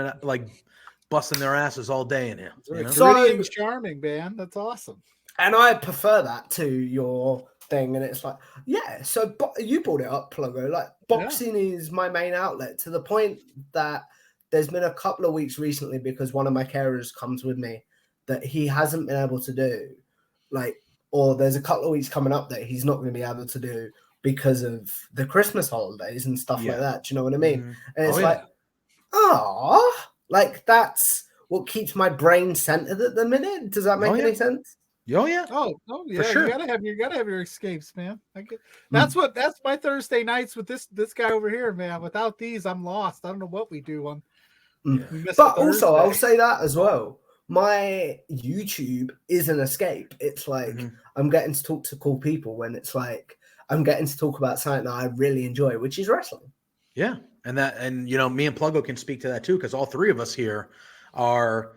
their asses all day in here. You know? So charming, man. That's awesome. And I prefer that to your thing. And it's like, so you brought it up, Pluggo. Like boxing is my main outlet to the point that there's been a couple of weeks recently because one of my carers comes with me that he hasn't been able to do. Or there's a couple of weeks coming up that he's not going to be able to do because of the Christmas holidays and stuff like that. Do you know what I mean? Mm-hmm. And it's like, that's what keeps my brain centered at the minute. Does that make any sense? Oh yeah. Oh yeah. For sure. You gotta have your escapes, man. That's my Thursday nights with this guy over here, man. Without these, I'm lost. I don't know what we do on. But also, I'll say that as well. My YouTube is an escape. It's like I'm getting to talk to cool people when it's like I'm getting to talk about something that I really enjoy, which is wrestling. Yeah. And you know, me and Pluggo can speak to that too, because all three of us here are,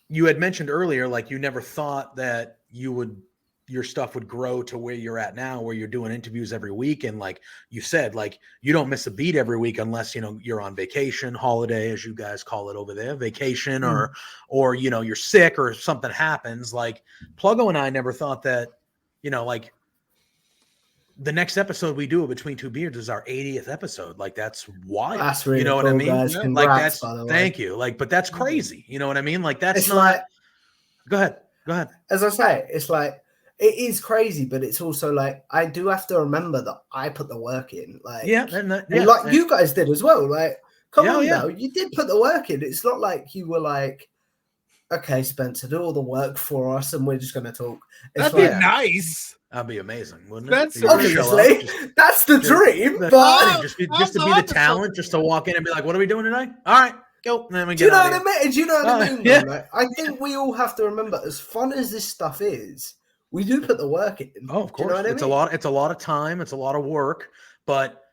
you had mentioned earlier, like you never thought that your stuff would grow to where you're at now, where you're doing interviews every week. And like you said, like you don't miss a beat every week unless, you know, you're on vacation, holiday, as you guys call it over there, vacation, or, you know, you're sick or something happens. Like Pluggo and I never thought that, you know, like the next episode we do of Between Two Beards is our 80th episode. Like that's wild. That's really you know cool, what I mean? Guys. Yeah. Congrats, like that's, by the way. thank you. Like, but that's crazy. You know what I mean? Like that's it's not, like, go ahead. As I say, it's like, it is crazy, but it's also like, I do have to remember that I put the work in. Like, and like you guys did as well. Like, come on now, you did put the work in. It's not like you were like, okay, Spencer, do all the work for us and we're just going to talk. It's That'd be nice. That'd be amazing, wouldn't it? Obviously, that's the dream. But just to be the talent, just to walk in and be like, "What are we doing tonight?" All right, go. And then we get. Do you know what I mean? Do you know what I mean? Yeah. Like, I think we all have to remember, as fun as this stuff is, we do put the work in. Oh, of course, it's a lot. It's a lot of time. It's a lot of work, but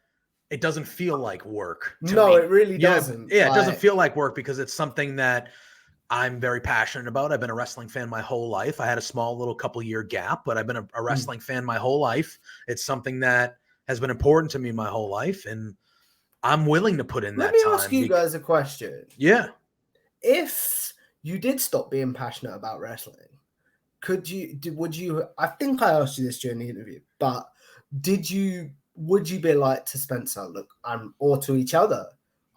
it doesn't feel like work. No, it really doesn't. Yeah, it doesn't feel like work because it's something that I'm very passionate about. I've been a wrestling fan my whole life. I had a small little couple-year gap, but I've been a wrestling fan my whole life. It's something that has been important to me my whole life, and I'm willing to put in that time. Let me ask you guys a question. Yeah. If you did stop being passionate about wrestling, would you, I think I asked you this during the interview, but would you be like to Spencer, look, or to each other,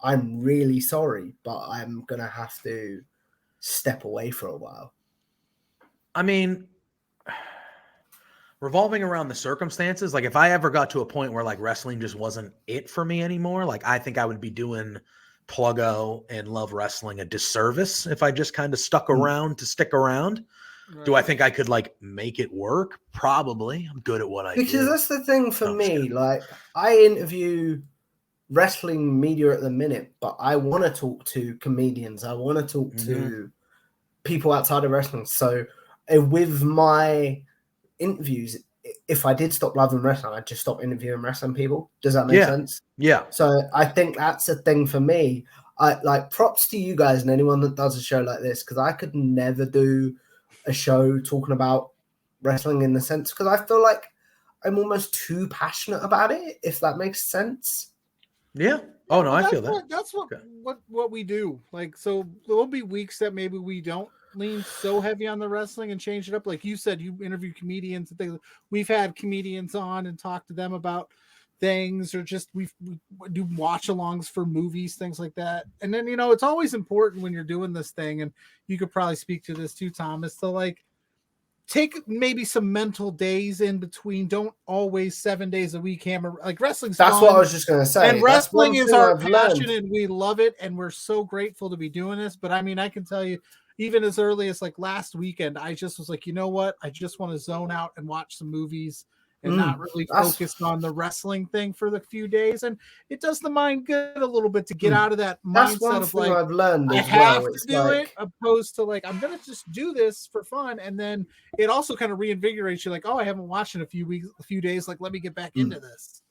I'm really sorry, but I'm going to have to step away for a while? I mean, revolving around the circumstances, like if I ever got to a point where like wrestling just wasn't it for me anymore, like I think I would be doing Pluggo and Love Wrestling a disservice if I just kind of stuck around to stick around. Right. Do I think I could like make it work? Probably. I'm good at what I do. Because that's the thing for me. Like I interview wrestling media at the minute, but I want to talk to comedians. I want to talk to people outside of wrestling. So with my interviews, if I did stop loving wrestling, I'd just stop interviewing wrestling people. Does that make sense? Yeah. So I think that's a thing for me. I like props to you guys and anyone that does a show like this, because I could never do a show talking about wrestling in the sense, because I feel like I'm almost too passionate about it, if that makes sense. Yeah. Oh no, I feel that. That's what we do. Like, so there will be weeks that maybe we don't lean so heavy on the wrestling and change it up. Like you said, you interview comedians and things. We've had comedians on and talked to them about things, or just we do watch-alongs for movies, things like that. And then, you know, it's always important when you're doing this thing, and you could probably speak to this too, Thomas, to like take maybe some mental days in between. Don't always 7 days a week hammer. Like wrestling's That's fun, what I was just going to say. and wrestling is our passion, and we love it, and we're so grateful to be doing this. But I mean, I can tell you, even as early as like last weekend, I just was like, you know what? I just want to zone out and watch some movies and not really focus on the wrestling thing for the few days. And it does the mind good a little bit to get out of that mindset of like, I've learned I have to do it, opposed to like, I'm going to just do this for fun. And then it also kind of reinvigorates you, like, oh, I haven't watched in a few days. Like, let me get back into this.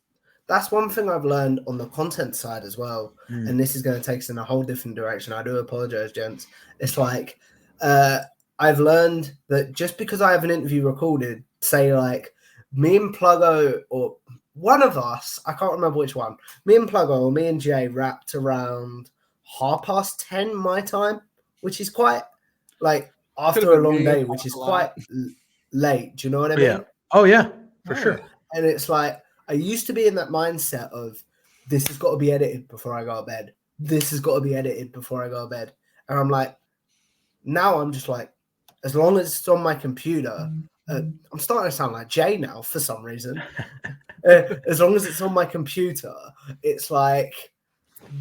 That's one thing I've learned on the content side as well. And this is going to take us in a whole different direction. I do apologize, gents. It's like, I've learned that just because I have an interview recorded, say like me and Pluggo, or one of us, I can't remember which one, me and Pluggo or me and Jay wrapped around 10:30 my time, which is quite like after a long day, which is quite late. Do you know what I mean? Yeah. Oh yeah, for sure. And it's like, I used to be in that mindset of this has got to be edited before I go to bed. This has got to be edited before I go to bed. And I'm like, now I'm just like, as long as it's on my computer, I'm starting to sound like Jay now for some reason. As long as it's on my computer, it's like,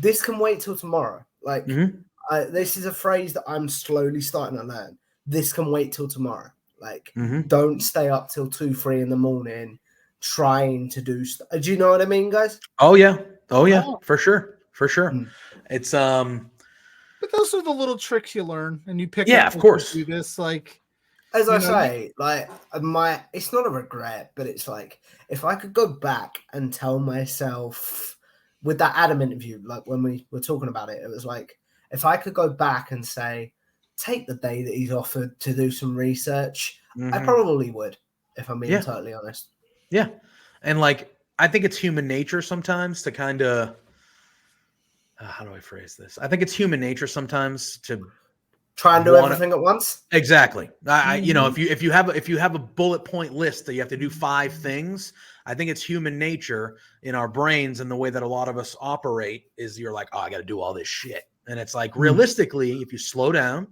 this can wait till tomorrow. Like, this is a phrase that I'm slowly starting to learn. this can wait till tomorrow. Like, don't stay up till 2, 3 in the morning trying to do stuff. Do you know what I mean, guys? Oh yeah, for sure. It's But those are the little tricks you learn, and you pick. Yeah, up of course. Do this, like, as I say, like it's not a regret, but it's like if I could go back and tell myself with that Adam interview, like when we were talking about it, it was like if I could go back and say, take the day that he's offered to do some research, I probably would, if I'm being totally honest. Yeah, and like I think it's human nature sometimes to kind of. How do I phrase this? I think it's human nature sometimes to try and do everything at once. Exactly. You know, if you have a bullet point list that you have to do 5 things, I think it's human nature in our brains and the way that a lot of us operate is you're like, oh, I got to do all this shit. And it's like realistically, if you slow down,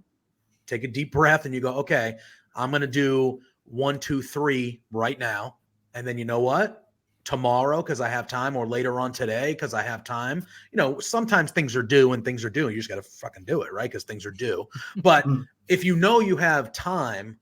take a deep breath and you go, okay, I'm going to do 1, 2, 3 right now. And then you know what? Tomorrow, because I have time, or later on today, because I have time. You know, sometimes things are due and things are due. You just got to fucking do it, right? Because things are due. But if you know you have time,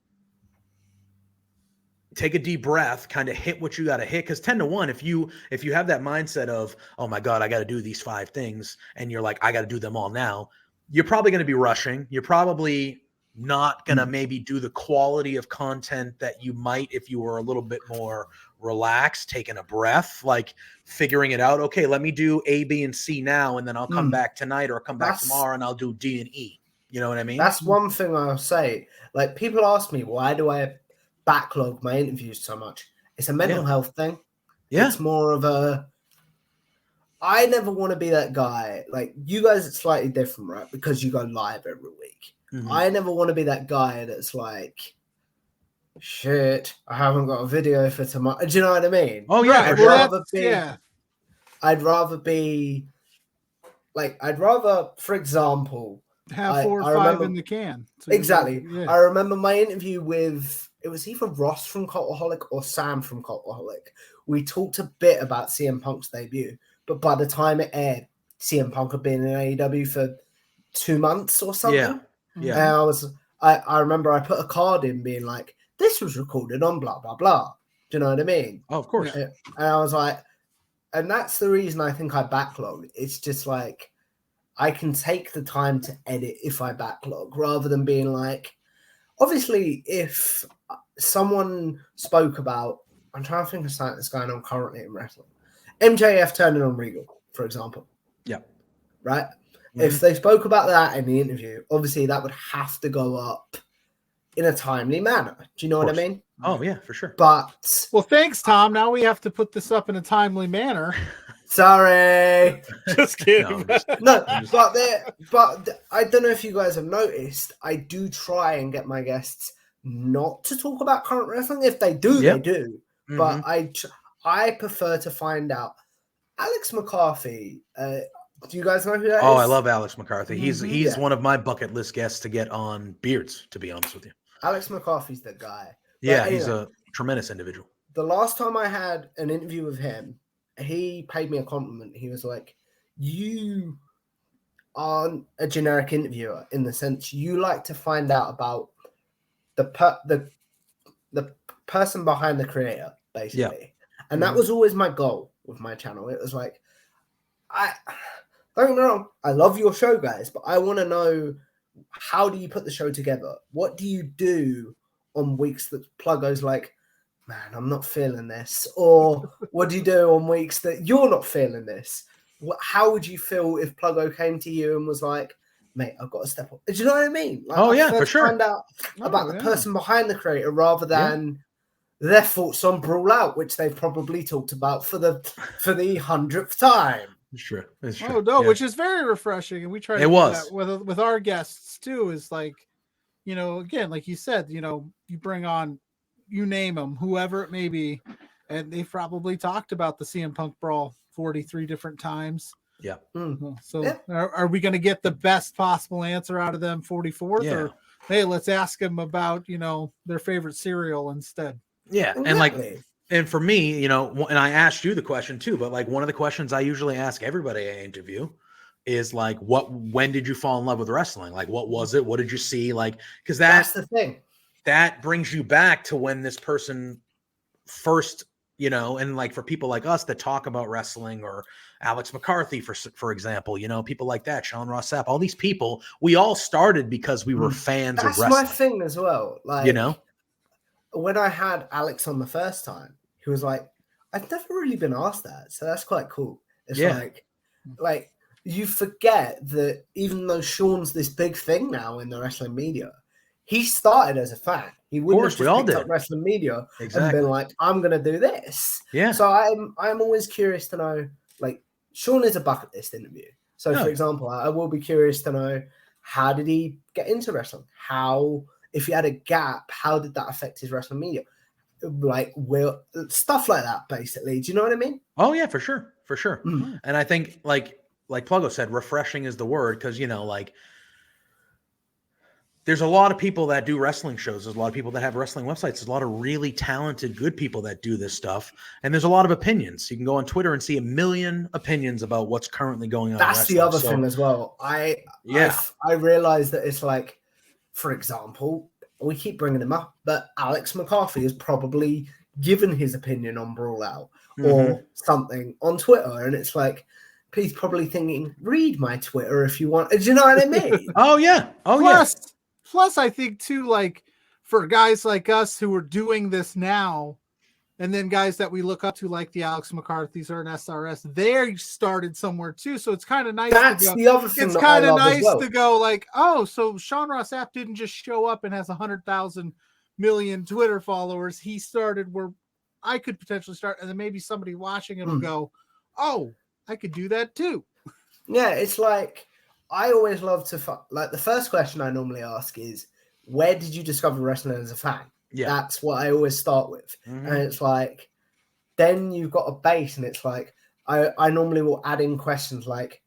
take a deep breath, kind of hit what you got to hit. Because 10 to 1, if you have that mindset of, oh my God, I got to do these 5 things, and you're like, I got to do them all now, you're probably going to be rushing. You're probably not going to maybe do the quality of content that you might if you were a little bit more relaxed, taking a breath, like figuring it out. Okay, let me do A, B, and C now, and then I'll come back tonight or come back tomorrow and I'll do D and E. You know what I mean? That's one thing I'll say. Like, people ask me, why do I backlog my interviews so much? It's a mental health thing. Yeah. It's more of a, I never want to be that guy. Like, you guys, it's slightly different, right? Because you go live every week. I never want to be that guy that's like, shit, I haven't got a video for tomorrow. Do you know what I mean? Oh yeah, I'd rather be like, for example, have 4 or 5 in the can. So exactly. I remember my interview with, it was either Ross from Cultaholic or Sam from Cultaholic. We talked a bit about CM Punk's debut, but by the time it aired, CM Punk had been in AEW for 2 months or something. Yeah. And I remember I put a card in being like, this was recorded on blah, blah, blah. Do you know what I mean? Oh, of course. And I was like, and that's the reason I think I backlog. It's just like, I can take the time to edit if I backlog rather than being like, obviously, if someone spoke about, I'm trying to think of something that's going on currently in wrestling. MJF turning on Regal, for example. Yeah. Right? If they spoke about that in the interview, obviously that would have to go up in a timely manner. Do you know what I mean? Oh, yeah, for sure. But well, thanks, Tom. Now we have to put this up in a timely manner. Sorry. Just kidding. But I don't know if you guys have noticed, I do try and get my guests not to talk about current wrestling. If they do, they do. But I prefer to find out. Alex McCarthy, do you guys know who that is? Oh, I love Alex McCarthy. He's one of my bucket list guests to get on Beards, to be honest with you. Alex McCarthy's the guy. Yeah, he's a tremendous individual. The last time I had an interview with him, he paid me a compliment. He was like, you aren't a generic interviewer in the sense you like to find out about the person behind the creator, basically. Yeah. And that was always my goal with my channel. It was like, don't get me wrong, I love your show, guys, but I want to know, how do you put the show together? What do you do on weeks that Pluggo's like, man, I'm not feeling this? Or what do you do on weeks that you're not feeling this? How would you feel if Pluggo came to you and was like, mate, I've got to step up? Do you know what I mean? Like, for sure. Find out about the person behind the creator rather than their thoughts on Brawl Out, which they've probably talked about for the 100th time. It's true. Oh no, which is very refreshing, and we try to do that with our guests too. Is like, you know, again, like you said, you know, you bring on, you name them, whoever it may be, and they've probably talked about the CM Punk brawl 43 different times. Yeah. So are we going to get the best possible answer out of them 44th, or hey, let's ask them about, you know, their favorite cereal instead? Yeah, exactly. And like. And for me, you know, and I asked you the question too, but like one of the questions I usually ask everybody I interview is like, when did you fall in love with wrestling? Like, what was it? What did you see? Like, because that's the thing. That brings you back to when this person first, you know, and like for people like us that talk about wrestling, or Alex McCarthy, for example, you know, people like that, Sean Ross Sapp, all these people, we all started because we were fans of wrestling. That's my thing as well. Like, you know, when I had Alex on the first time, he was like, I've never really been asked that. So that's quite cool. It's like you forget that even though Sean's this big thing now in the wrestling media, he started as a fan. He wouldn't have just picked up wrestling media and been like, I'm going to do this. Yeah. So I'm always curious to know, like, Sean is a bucket list interview. So, for example, I will be curious to know, how did he get into wrestling? If he had a gap, how did that affect his wrestling media? Like, stuff like that, basically. Do you know what I mean? Oh, yeah, for sure. For sure. Mm-hmm. And I think, like Pluggo said, refreshing is the word, because, you know, like, there's a lot of people that do wrestling shows. There's a lot of people that have wrestling websites. There's a lot of really talented, good people that do this stuff. And there's a lot of opinions. You can go on Twitter and see a million opinions about what's currently going on. That's the other thing as well. I realize that it's like, for example, we keep bringing him up, but Alex McCarthy has probably given his opinion on Brawl Out or something on Twitter. And it's like, he's probably thinking, read my Twitter if you want. Do you know what I mean? Oh, yeah. Plus, I think, too, like, for guys like us who are doing this now, and then guys that we look up to, like the Alex McCarthy's or an SRS, they started somewhere, too. So it's kind of nice. That's the other thing. It's kind of nice to go, like, oh, so Sean Ross Sapp didn't just show up and has 100,000 million Twitter followers. He started where I could potentially start, and then maybe somebody watching it will go, oh, I could do that, too. Yeah, it's like, I always love to like, the first question I normally ask is, where did you discover wrestling as a fan? Yeah, that's what I always start with. And it's like, then you've got a base, and it's like, I normally will add in questions like,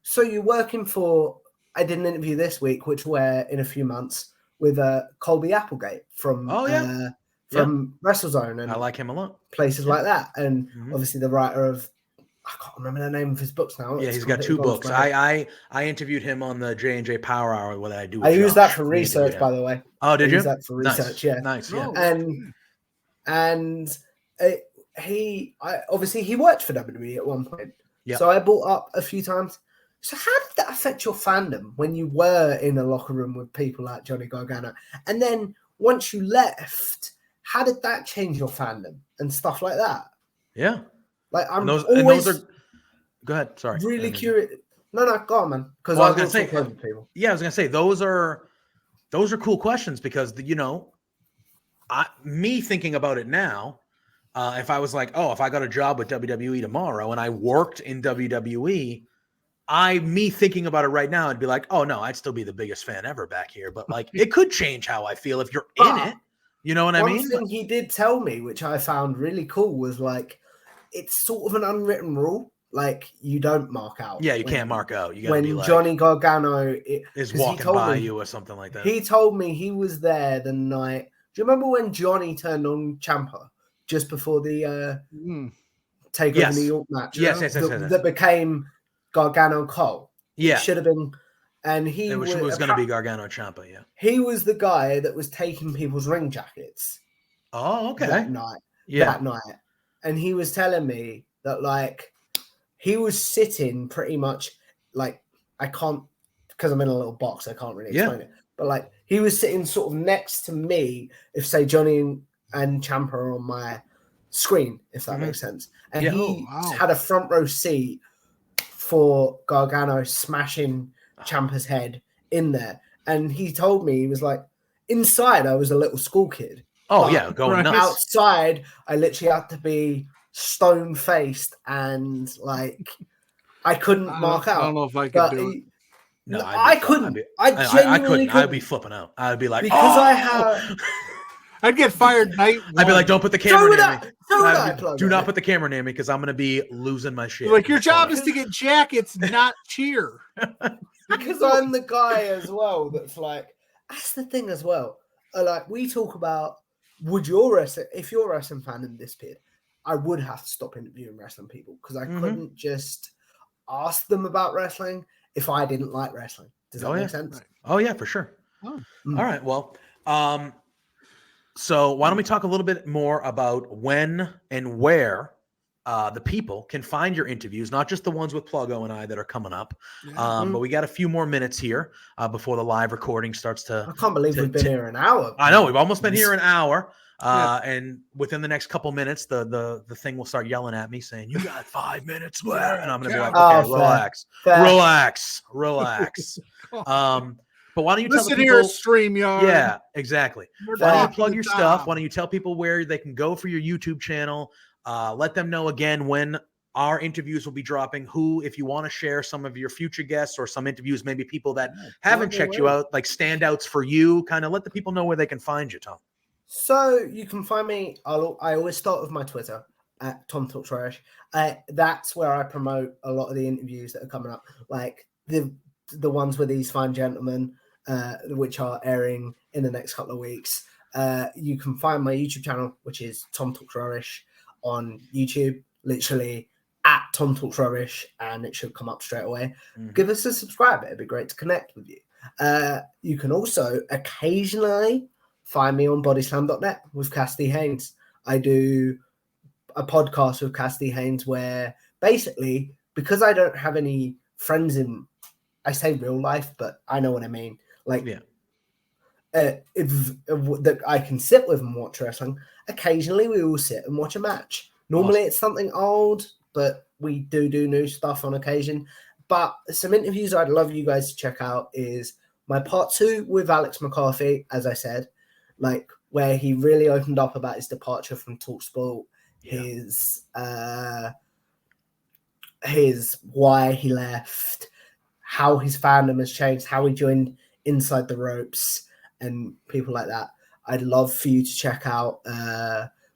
so you're working for, I did an interview this week, which we're in a few months, with Colby Applegate from WrestleZone, and I like him a lot. Places like that, and obviously the writer of, I can't remember the name of his books now. Yeah, he's got 2 books. I interviewed him on the J&J Power Hour. What I do? I use that for research, by the way. Oh, did you? Use that for research. Yeah, nice. Yeah, and he obviously he worked for WWE at one point. Yeah. So I brought up a few times. So how did that affect your fandom when you were in a locker room with people like Johnny Gargano, and then once you left, how did that change your fandom and stuff like that? Yeah. Like, I'm always go ahead. Sorry. Really curious. No, go on, man. Because I was gonna say, people. Yeah, I was gonna say those are cool questions, because you know, me thinking about it now, if I was like, oh, if I got a job with WWE tomorrow and I worked in WWE, me thinking about it right now, I'd be like, oh no, I'd still be the biggest fan ever back here. But like, it could change how I feel if you're in it. You know what I mean? One thing he did tell me, which I found really cool, was like, it's sort of an unwritten rule. Like, you don't mark out. Yeah, you can't mark out. You gotta when be like, Johnny Gargano is walking by you or something like that. He told me he was there the night. Do you remember when Johnny turned on Ciampa just before the Takeover New York match? Yes. That became Gargano Cole. Yeah, it should have been. And he was going to be Gargano Ciampa. Yeah, he was the guy that was taking people's ring jackets. Oh, okay. That night. And he was telling me that, like, he was sitting pretty much, like, I can't, because I'm in a little box, I can't really explain it. But, like, he was sitting sort of next to me, if, say, Johnny and Ciampa are on my screen, if that makes sense. And he had a front row seat for Gargano smashing Ciampa's head in there. And he told me, he was like, inside, I was a little school kid. Oh, yeah, going nuts. Outside, I literally had to be stone-faced and, like, I couldn't mark out. I don't know if I could do it. No, I couldn't. I genuinely couldn't. I'd be flipping out. I'd be like, because I have... I'd get fired night one. I'd be like, don't put the camera near me. Do not put the camera near me, because I'm going to be losing my shit. Like, your job is to get jackets, not cheer. Because I'm the guy as well that's like, that's the thing as well. Like, we talk about, if you're a wrestling fan in this period, I would have to stop interviewing wrestling people, because I couldn't just ask them about wrestling if I didn't like wrestling. Does that make sense? Right. Oh yeah, for sure. Oh. All right. Well, so why don't we talk a little bit more about when and where the people can find your interviews, not just the ones with Pluggo and I that are coming up, but we got a few more minutes here before the live recording starts to. I can't believe we've been here an hour. I know, we've almost been here an hour. And within the next couple minutes, the thing will start yelling at me saying, "You got 5 minutes left," and I'm going to be like, "Okay, relax." But why don't you tell the people? StreamYard. Yeah, exactly. Why don't you plug your stuff? Why don't you tell people where they can go for your YouTube channel? Let them know again when our interviews will be dropping. Who, if you want to share some of your future guests or some interviews, maybe people that haven't checked you out, like standouts for you, kind of let the people know where they can find you, Tom. So you can find me. I always start with my Twitter at Tom Talks Irish. That's where I promote a lot of the interviews that are coming up, like the ones with these fine gentlemen, which are airing in the next couple of weeks. You can find my YouTube channel, which is Tom Talks Irish on YouTube, literally at Tom Talks Irish, and it should come up straight away. Give us a subscribe. It'd be great to connect with you. You can also occasionally find me on bodyslam.net with Cassidy Haynes. I do a podcast with Cassidy Haynes where basically, because I don't have any friends in, I say real life, but I know what I mean. Like, if that I can sit with and watch wrestling, occasionally we will sit and watch a match. Normally it's something old, but we do new stuff on occasion. But some interviews I'd love you guys to check out is my part 2 with Alex McCarthy, as I said, like where he really opened up about his departure from TalkSport, his why he left, how his fandom has changed, how he joined Inside the Ropes, and people like that. I'd love for you to check out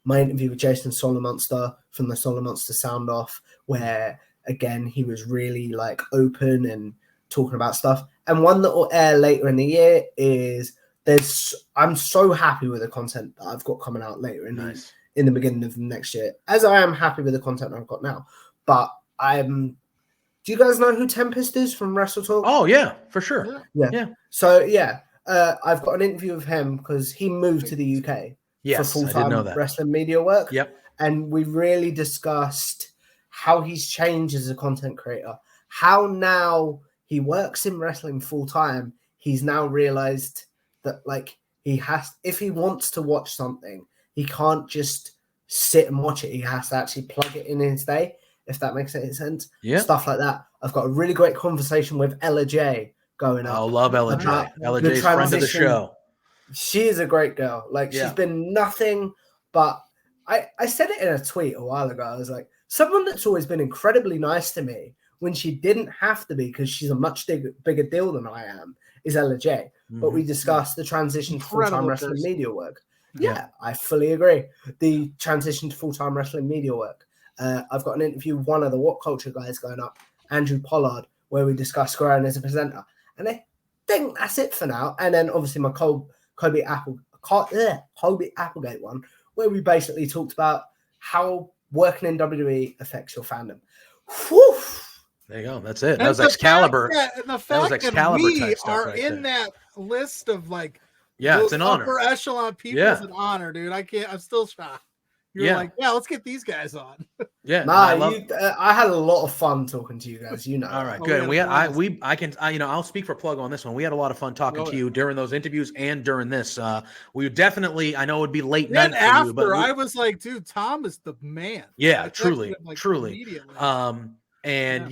my interview with Jason Solomonster from the Solomonster Sound Off, where again he was really like open and talking about stuff. And one that will air later in the year is I'm so happy with the content that I've got coming out later in the beginning of next year, as I am happy with the content I've got now. But do you guys know who Tempest is from Wrestle Talk? Oh yeah, for sure. Yeah. So I've got an interview with him because he moved to the UK for full-time wrestling media work. Yep. And we really discussed how he's changed as a content creator, how now he works in wrestling full-time. He's now realized that like if he wants to watch something, he can't just sit and watch it. He has to actually plug it in his day, if that makes any sense. Yeah. Stuff like that. I've got a really great conversation with Ella J going up. I love Ella J. Ella J's friend of the show. She is a great girl. Like she's been nothing but I said it in a tweet a while ago. I was like, someone that's always been incredibly nice to me when she didn't have to be because she's a much bigger deal than I am is Ella J. But we discussed the transition to full-time wrestling media work. Yeah, I fully agree. The transition to full-time wrestling media work. I've got an interview with one of the What Culture guys going up, Andrew Pollard, where we discuss growing as a presenter. And I think that's it for now. And then obviously my Kobe Applegate one, where we basically talked about how working in WWE affects your fandom. Whew. There you go. That's it. That was Excalibur. The fact that we are in that list of like, it's an honor. Upper echelon people is an honor, dude. I'm still shocked. You're like, let's get these guys on. Yeah. I had a lot of fun talking to you guys. You know. All right, good. I'll speak for Pluggo on this one. We had a lot of fun talking to you during those interviews and during this. We definitely, I know it would be late night for you, but I was like, dude, Tom is the man. Yeah, truly. And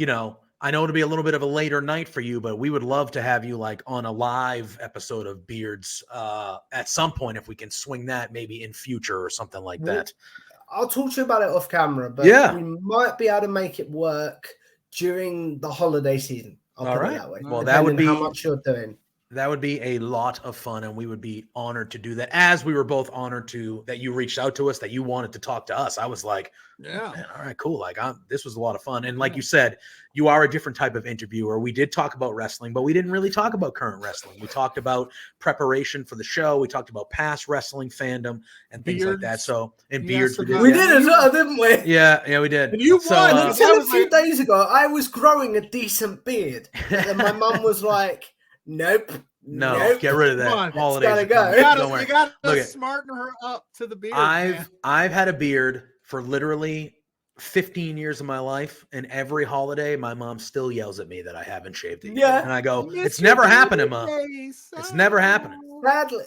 I know it'll be a little bit of a later night for you, but we would love to have you like on a live episode of Beards at some point if we can swing that maybe in future or something like that. I'll talk to you about it off camera, but we might be able to make it work during the holiday season. I'll put it that way. Well, that would be how much you're doing. That would be a lot of fun, and we would be honored to do that. As we were both honored that you reached out to us, that you wanted to talk to us. I was like, yeah, man, all right, cool. Like, this was a lot of fun. And like you said, you are a different type of interviewer. We did talk about wrestling, but we didn't really talk about current wrestling. We talked about preparation for the show. We talked about past wrestling fandom and things like that. So, and beards, we did as well, didn't we? Yeah, we did. And you won. Until a few days ago, I was growing a decent beard, and my mum was like, Nope. Get rid of that. Holidays gotta go. You gotta smarten her up to the beard. I've had a beard for literally 15 years of my life, and every holiday my mom still yells at me that I haven't shaved it yet. And I go, it's never happening, Mom. It's never happening.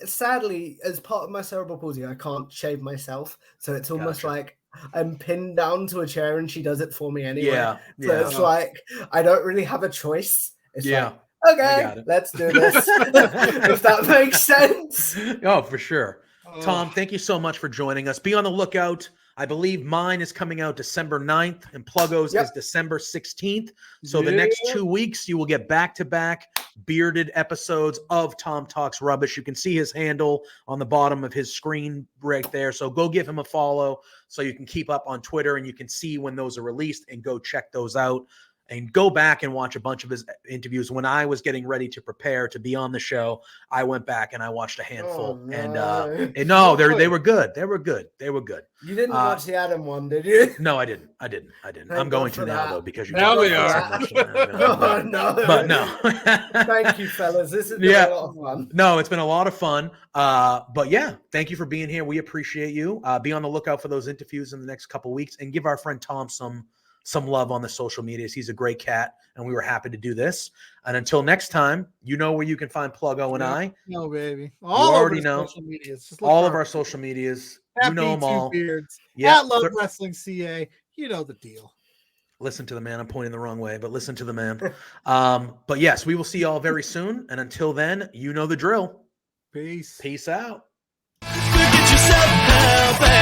Sadly, as part of my cerebral palsy, I can't shave myself, so it's almost like I'm pinned down to a chair and she does it for me anyway. So it's like I don't really have a choice. It's like, okay, let's do this. If that makes sense. Oh, for sure. Tom, thank you so much for joining us. Be on the lookout. I believe mine is coming out December 9th and Pluggo's is December 16th. So the next 2 weeks, you will get back-to-back bearded episodes of Tom Talks Rubbish. You can see his handle on the bottom of his screen right there. So go give him a follow so you can keep up on Twitter and you can see when those are released and go check those out. And go back and watch a bunch of his interviews. When I was getting ready to prepare to be on the show, I went back and I watched a handful. They were good. They were good. You didn't watch the Adam one, did you? No, I didn't. I'm going to now, though, because you now they are. But no. Thank you, fellas. This has been a lot of fun. No, it's been a lot of fun. But yeah, thank you for being here. We appreciate you. Be on the lookout for those interviews in the next couple of weeks, and give our friend Tom some love on the social medias. He's a great cat, and we were happy to do this. And until next time, you know where you can find Pluggo and I. No, baby. All already know. All of our social social medias. You know them all. Beards. Yeah. At Love Wrestling CA. You know the deal. Listen to the man. I'm pointing the wrong way, but listen to the man. But yes, we will see y'all very soon. And until then, you know the drill. Peace. Peace out. Look at yourself now, baby.